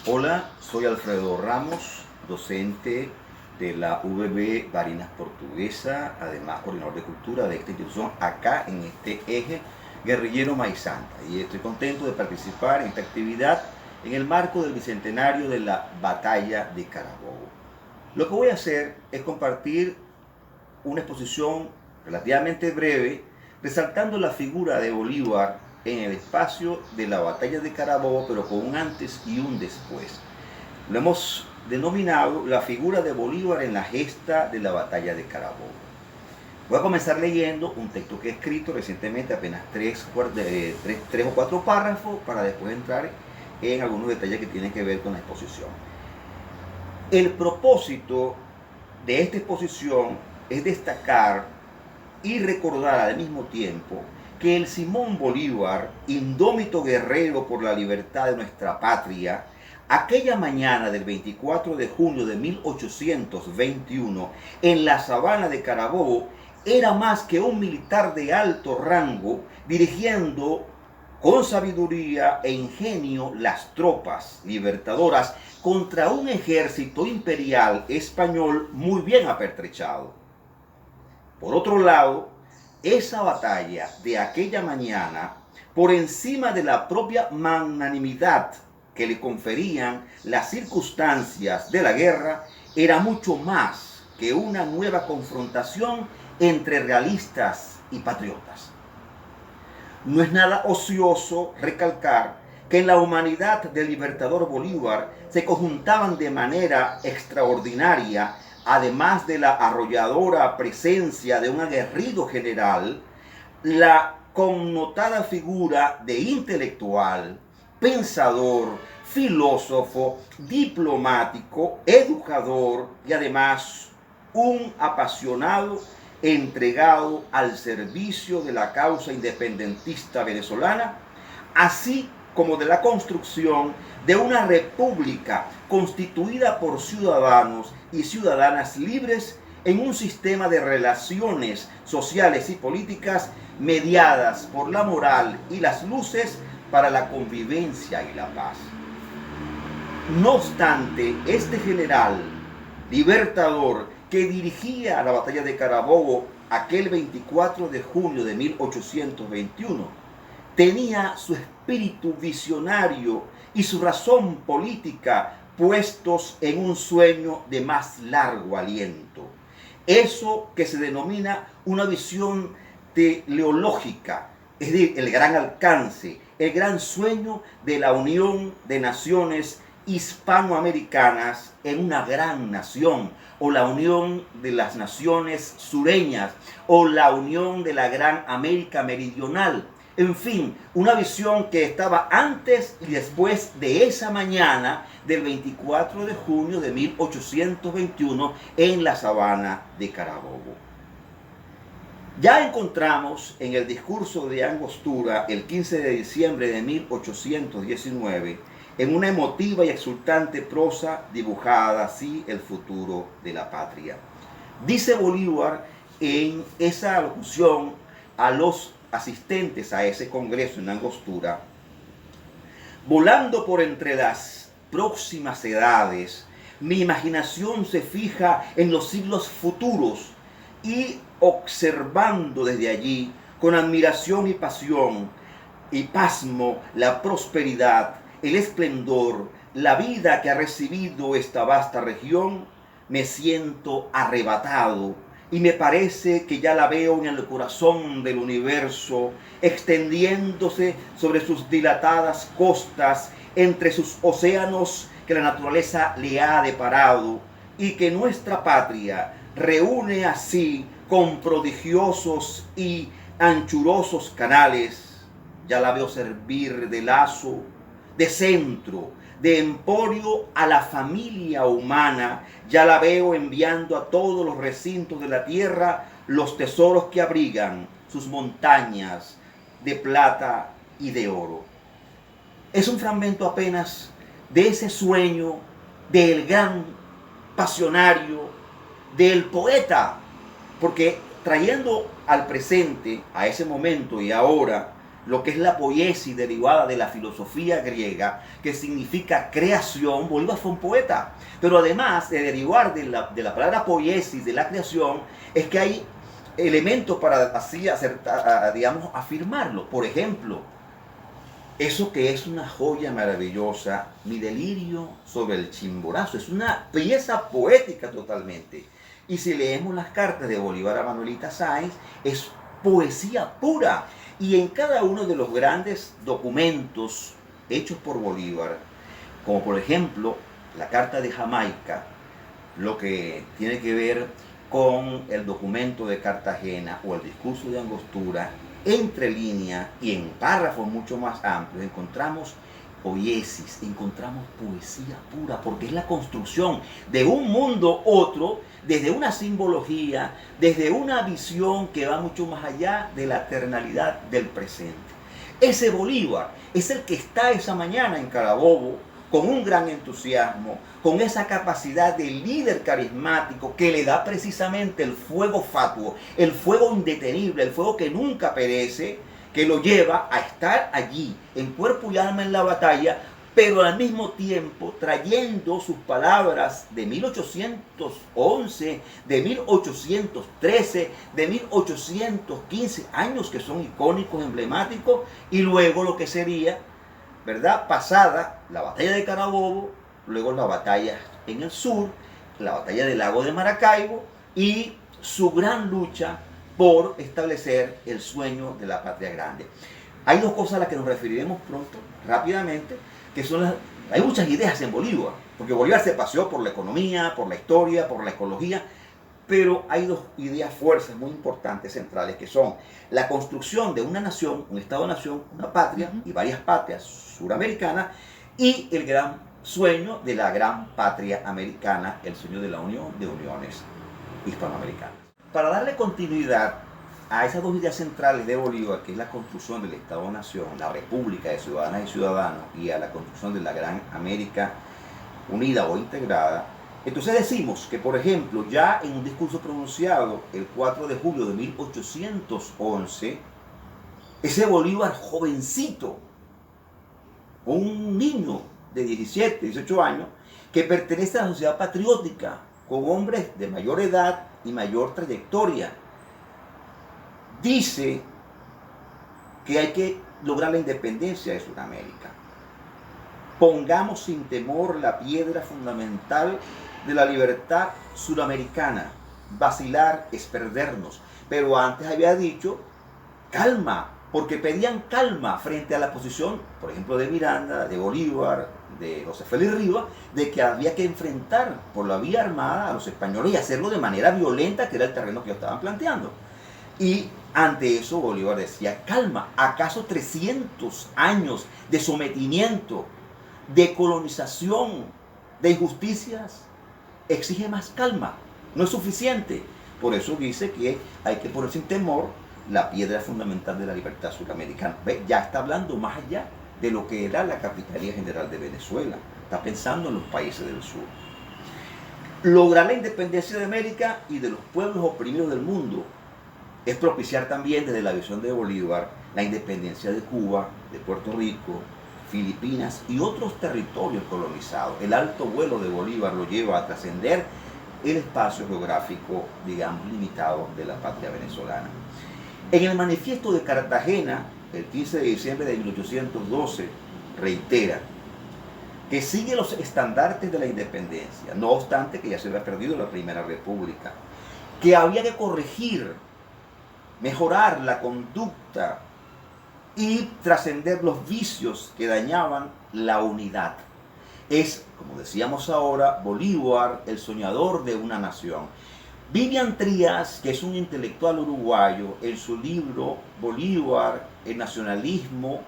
Hola, soy Alfredo Ramos, docente de la UBB Barinas Portuguesa, además coordinador de cultura de esta institución acá en este eje guerrillero Maizanta. Y estoy contento de participar en esta actividad en el marco del bicentenario de la Batalla de Carabobo. Lo que voy a hacer es compartir una exposición relativamente breve, resaltando la figura de Bolívar en el espacio de la Batalla de Carabobo, pero con un antes y un después. Lo hemos denominado la figura de Bolívar en la gesta de la Batalla de Carabobo. Voy a comenzar leyendo un texto que he escrito recientemente, apenas tres o cuatro párrafos, para después entrar en algunos detalles que tienen que ver con la exposición. El propósito de esta exposición es destacar y recordar al mismo tiempo que el Simón Bolívar, indómito guerrero por la libertad de nuestra patria, aquella mañana del 24 de junio de 1821, en la sabana de Carabobo, era más que un militar de alto rango, dirigiendo con sabiduría e ingenio las tropas libertadoras contra un ejército imperial español muy bien apertrechado. Por otro lado, esa batalla de aquella mañana, por encima de la propia magnanimidad que le conferían las circunstancias de la guerra, era mucho más que una nueva confrontación entre realistas y patriotas. No es nada ocioso recalcar que en la humanidad del libertador Bolívar se conjuntaban de manera extraordinaria, además de la arrolladora presencia de un aguerrido general, la connotada figura de intelectual, pensador, filósofo, diplomático, educador y además un apasionado entregado al servicio de la causa independentista venezolana, así como de la construcción de una república constituida por ciudadanos y ciudadanas libres en un sistema de relaciones sociales y políticas mediadas por la moral y las luces para la convivencia y la paz. No obstante, este general libertador que dirigía la batalla de Carabobo aquel 24 de junio de 1821, tenía su espíritu visionario y su razón política puestos en un sueño de más largo aliento. Eso que se denomina una visión teleológica, es decir, el gran alcance, el gran sueño de la unión de naciones hispanoamericanas en una gran nación, o la unión de las naciones sureñas, o la unión de la gran América meridional. En fin, una visión que estaba antes y después de esa mañana del 24 de junio de 1821 en la sabana de Carabobo. Ya encontramos en el discurso de Angostura el 15 de diciembre de 1819, en una emotiva y exultante prosa dibujada así el futuro de la patria. Dice Bolívar en esa alocución a los asistentes a ese congreso en Angostura: volando por entre las próximas edades, mi imaginación se fija en los siglos futuros y observando desde allí con admiración y pasión y pasmo la prosperidad, el esplendor, la vida que ha recibido esta vasta región, me siento arrebatado y me parece que ya la veo en el corazón del universo, extendiéndose sobre sus dilatadas costas, entre sus océanos que la naturaleza le ha deparado, y que nuestra patria reúne así con prodigiosos y anchurosos canales. Ya la veo servir de lazo, de centro, de emporio a la familia humana. Ya la veo enviando a todos los recintos de la tierra los tesoros que abrigan sus montañas de plata y de oro. Es un fragmento apenas de ese sueño del gran pasionario, del poeta, porque trayendo al presente, a ese momento y ahora, lo que es la poiesis derivada de la filosofía griega, que significa creación. Bolívar fue un poeta, pero además de derivar de la palabra poiesis, de la creación, es que hay elementos para así digamos, afirmarlo. Por ejemplo, eso que es una joya maravillosa, Mi delirio sobre el Chimborazo, es una pieza poética totalmente. Y si leemos las cartas de Bolívar a Manuelita Sáenz, es poesía pura. Y en cada uno de los grandes documentos hechos por Bolívar, como por ejemplo la Carta de Jamaica, lo que tiene que ver con el documento de Cartagena o el discurso de Angostura, entre líneas y en párrafos mucho más amplios encontramos poiesis, encontramos poesía pura, porque es la construcción de un mundo otro, desde una simbología, desde una visión que va mucho más allá de la eternalidad del presente. Ese Bolívar es el que está esa mañana en Carabobo con un gran entusiasmo, con esa capacidad de líder carismático que le da precisamente el fuego fatuo, el fuego indetenible, el fuego que nunca perece, que lo lleva a estar allí, en cuerpo y alma en la batalla, pero al mismo tiempo trayendo sus palabras de 1811, de 1813, de 1815, años que son icónicos, emblemáticos, y luego lo que sería, ¿verdad?, pasada la batalla de Carabobo, luego la batalla en el sur, la batalla del lago de Maracaibo y su gran lucha por establecer el sueño de la patria grande. Hay dos cosas a las que nos referiremos pronto, rápidamente, que son hay muchas ideas en Bolívar, porque Bolívar se paseó por la economía, por la historia, por la ecología, pero hay dos ideas fuerzas muy importantes, centrales, que son la construcción de una nación, un Estado-nación, una patria y varias patrias suramericanas, y el gran sueño de la gran patria americana, el sueño de la unión de uniones hispanoamericanas. Para darle continuidad a esas dos ideas centrales de Bolívar, que es la construcción del Estado-nación, la república de ciudadanas y ciudadanos, y a la construcción de la gran América unida o integrada, entonces decimos que, por ejemplo, ya en un discurso pronunciado el 4 de julio de 1811, ese Bolívar jovencito, un niño de 17, 18 años, que pertenece a la sociedad patriótica, con hombres de mayor edad y mayor trayectoria, dice que hay que lograr la independencia de Sudamérica. Pongamos sin temor la piedra fundamental de la libertad suramericana. Vacilar es perdernos. Pero antes había dicho calma, porque pedían calma frente a la posición, por ejemplo, de Miranda, de Bolívar, de José Félix Rivas, de que había que enfrentar por la vía armada a los españoles y hacerlo de manera violenta, que era el terreno que ellos estaban planteando. Y ante eso Bolívar decía, calma, ¿acaso 300 años de sometimiento, de colonización, de injusticias exige más calma? No es suficiente. Por eso dice que hay que poner sin temor la piedra fundamental de la libertad suramericana. ¿Ve? Ya está hablando más allá de lo que era la Capitanía General de Venezuela. Está pensando en los países del sur. Lograr la independencia de América y de los pueblos oprimidos del mundo es propiciar también, desde la visión de Bolívar, la independencia de Cuba, de Puerto Rico, Filipinas y otros territorios colonizados. El alto vuelo de Bolívar lo lleva a trascender el espacio geográfico, digamos, limitado de la patria venezolana. En el manifiesto de Cartagena, el 15 de diciembre de 1812, reitera que sigue los estandartes de la independencia, no obstante que ya se había perdido la Primera República, que había que corregir, mejorar la conducta y trascender los vicios que dañaban la unidad. Es, como decíamos ahora, Bolívar el soñador de una nación. Vivian Trías, que es un intelectual uruguayo, en su libro Bolívar, el nacionalismo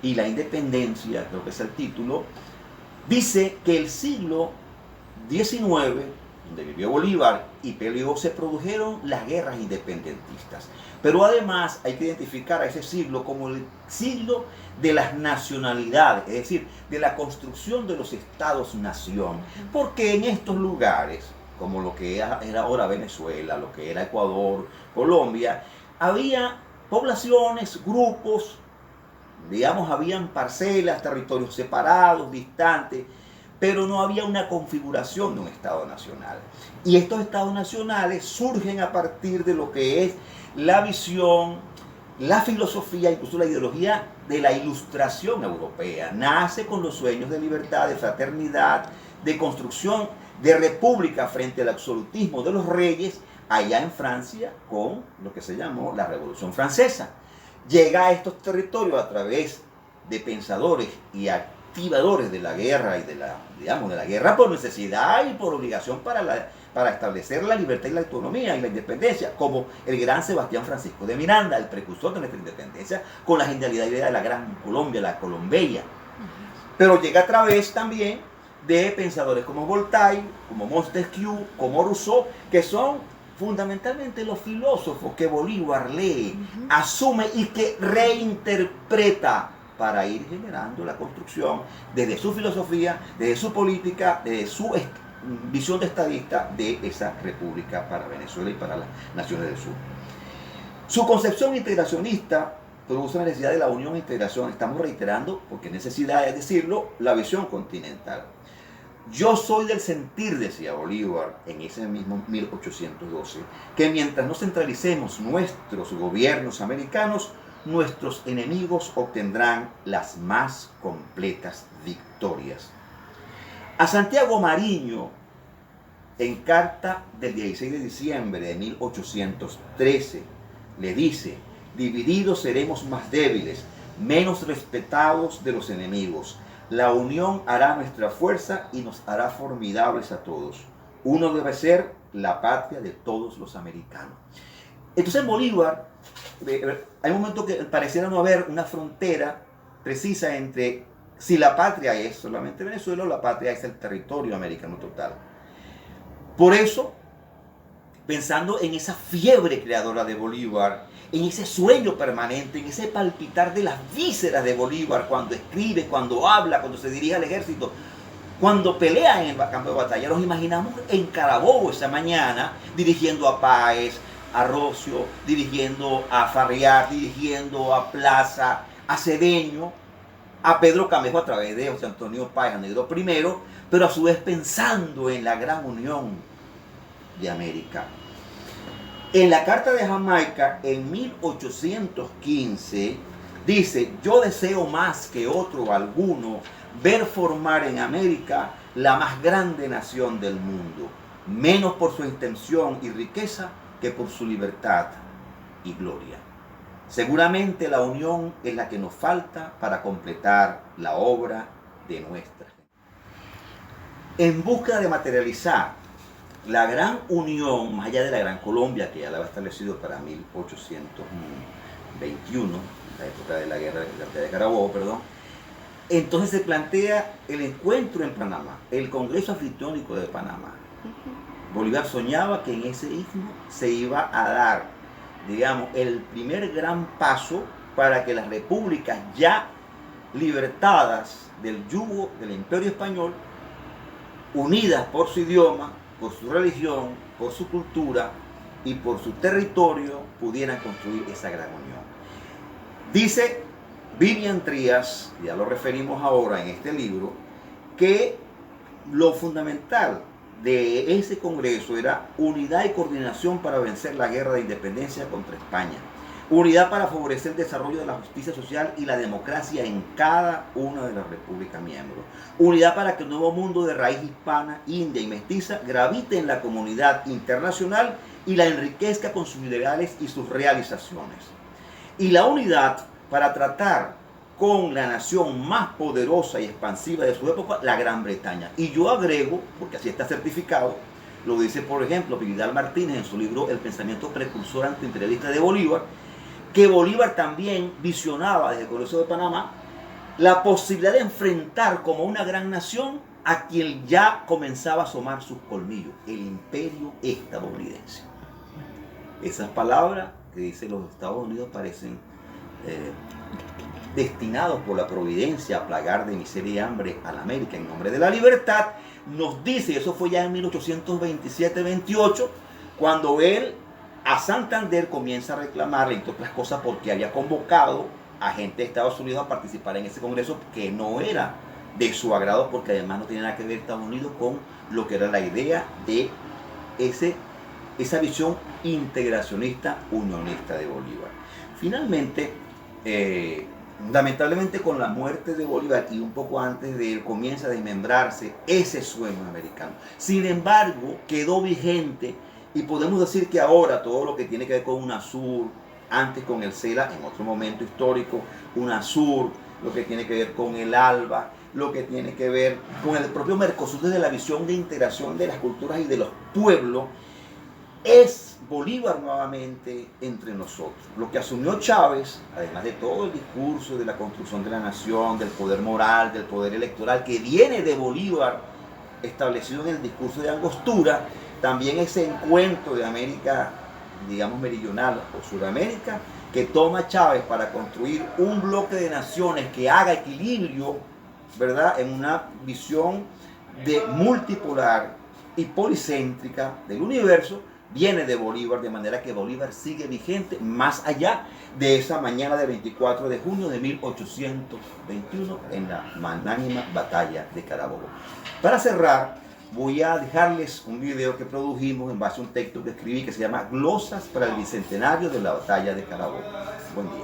y la independencia, creo que es el título, dice que el siglo XIX, donde vivió Bolívar y peleó, se produjeron las guerras independentistas. Pero además hay que identificar a ese siglo como el siglo de las nacionalidades, es decir, de la construcción de los estados-nación. Porque en estos lugares, como lo que era ahora Venezuela, lo que era Ecuador, Colombia, había poblaciones, grupos Digamos, habían parcelas, territorios separados, distantes, pero no había una configuración de un Estado nacional. Y estos Estados nacionales surgen a partir de lo que es la visión, la filosofía, incluso la ideología de la Ilustración europea. Nace con los sueños de libertad, de fraternidad, de construcción de república frente al absolutismo de los reyes, allá en Francia, con lo que se llamó la Revolución Francesa. Llega a estos territorios a través de pensadores y activadores de la guerra y de la guerra por necesidad y por obligación para establecer la libertad y la autonomía y la independencia, como el gran Sebastián Francisco de Miranda, el precursor de nuestra independencia, con la genialidad idea de la Gran Colombia, la Colombeya. Pero llega a través también de pensadores como Voltaire, como Montesquieu, como Rousseau, que son fundamentalmente los filósofos que Bolívar lee, asume y que reinterpreta para ir generando la construcción desde su filosofía, desde su política, desde su visión de estadista de esa república para Venezuela y para las naciones del sur. Su concepción integracionista produce la necesidad de la unión e integración. Estamos reiterando, porque necesidad es decirlo, la visión continental. Yo soy del sentir, decía Bolívar en ese mismo 1812, que mientras no centralicemos nuestros gobiernos americanos, nuestros enemigos obtendrán las más completas victorias. A Santiago Mariño, en carta del 16 de diciembre de 1813, le dice: divididos seremos más débiles, menos respetados de los enemigos. La unión hará nuestra fuerza y nos hará formidables a todos. Uno debe ser la patria de todos los americanos. Entonces en Bolívar hay un momento que pareciera no haber una frontera precisa entre si la patria es solamente Venezuela o la patria es el territorio americano total. Por eso, pensando en esa fiebre creadora de Bolívar, en ese sueño permanente, en ese palpitar de las vísceras de Bolívar cuando escribe, cuando habla, cuando se dirige al ejército, cuando pelea en el campo de batalla, nos imaginamos en Carabobo esa mañana dirigiendo a Páez, a Rocio, dirigiendo a Farriat, dirigiendo a Plaza, a Cedeño, a Pedro Camejo a través de José Antonio Páez, a Negro I, pero a su vez pensando en la gran unión de América. En la Carta de Jamaica, en 1815, dice: yo deseo más que otro alguno ver formar en América la más grande nación del mundo, menos por su extensión y riqueza que por su libertad y gloria. Seguramente la unión es la que nos falta para completar la obra de nuestra gente. En busca de materializar la gran unión, más allá de la Gran Colombia, que ya la había establecido para 1821, la época de la guerra de Carabobo, perdón, entonces se plantea el encuentro en Panamá, el Congreso Anfictiónico de Panamá. Bolívar soñaba que en ese istmo se iba a dar, digamos, el primer gran paso para que las repúblicas ya libertadas del yugo del Imperio Español, unidas por su idioma, por su religión, por su cultura y por su territorio, pudieran construir esa gran unión. Dice Vivian Trías, ya lo referimos ahora en este libro, que lo fundamental de ese congreso era unidad y coordinación para vencer la guerra de independencia contra España, unidad para favorecer el desarrollo de la justicia social y la democracia en cada una de las repúblicas miembros, unidad para que el nuevo mundo de raíz hispana, india y mestiza gravite en la comunidad internacional y la enriquezca con sus ideales y sus realizaciones, y la unidad para tratar con la nación más poderosa y expansiva de su época, la Gran Bretaña. Y yo agrego, porque así está certificado, lo dice por ejemplo Vidal Martínez en su libro El pensamiento precursor antiimperialista de Bolívar, que Bolívar también visionaba desde el Congreso de Panamá la posibilidad de enfrentar como una gran nación a quien ya comenzaba a asomar sus colmillos, el imperio estadounidense. Esas palabras que dicen los Estados Unidos parecen destinados por la providencia a plagar de miseria y hambre a la América en nombre de la libertad. Nos dice, y eso fue ya en 1827-28, cuando él a Santander comienza a reclamarle, entre otras cosas, porque había convocado a gente de Estados Unidos a participar en ese congreso que no era de su agrado, porque además no tenía nada que ver Estados Unidos con lo que era la idea de esa visión integracionista unionista de Bolívar. Finalmente, lamentablemente con la muerte de Bolívar y un poco antes de él comienza a desmembrarse ese sueño americano. Sin embargo, quedó vigente y podemos decir que ahora todo lo que tiene que ver con UNASUR, antes con el CELA, en otro momento histórico, UNASUR, lo que tiene que ver con el ALBA, lo que tiene que ver con el propio Mercosur desde la visión de integración de las culturas y de los pueblos, es Bolívar nuevamente entre nosotros. Lo que asumió Chávez, además de todo el discurso de la construcción de la nación, del poder moral, del poder electoral, que viene de Bolívar establecido en el discurso de Angostura, también ese encuentro de América, digamos, meridional o Sudamérica, que toma Chávez para construir un bloque de naciones que haga equilibrio, ¿verdad?, en una visión de multipolar y policéntrica del universo, viene de Bolívar, de manera que Bolívar sigue vigente más allá de esa mañana del 24 de junio de 1821 en la magnánima batalla de Carabobo. Para cerrar, voy a dejarles un video que produjimos en base a un texto que escribí que se llama Glosas para el Bicentenario de la Batalla de Carabobo. Buen día.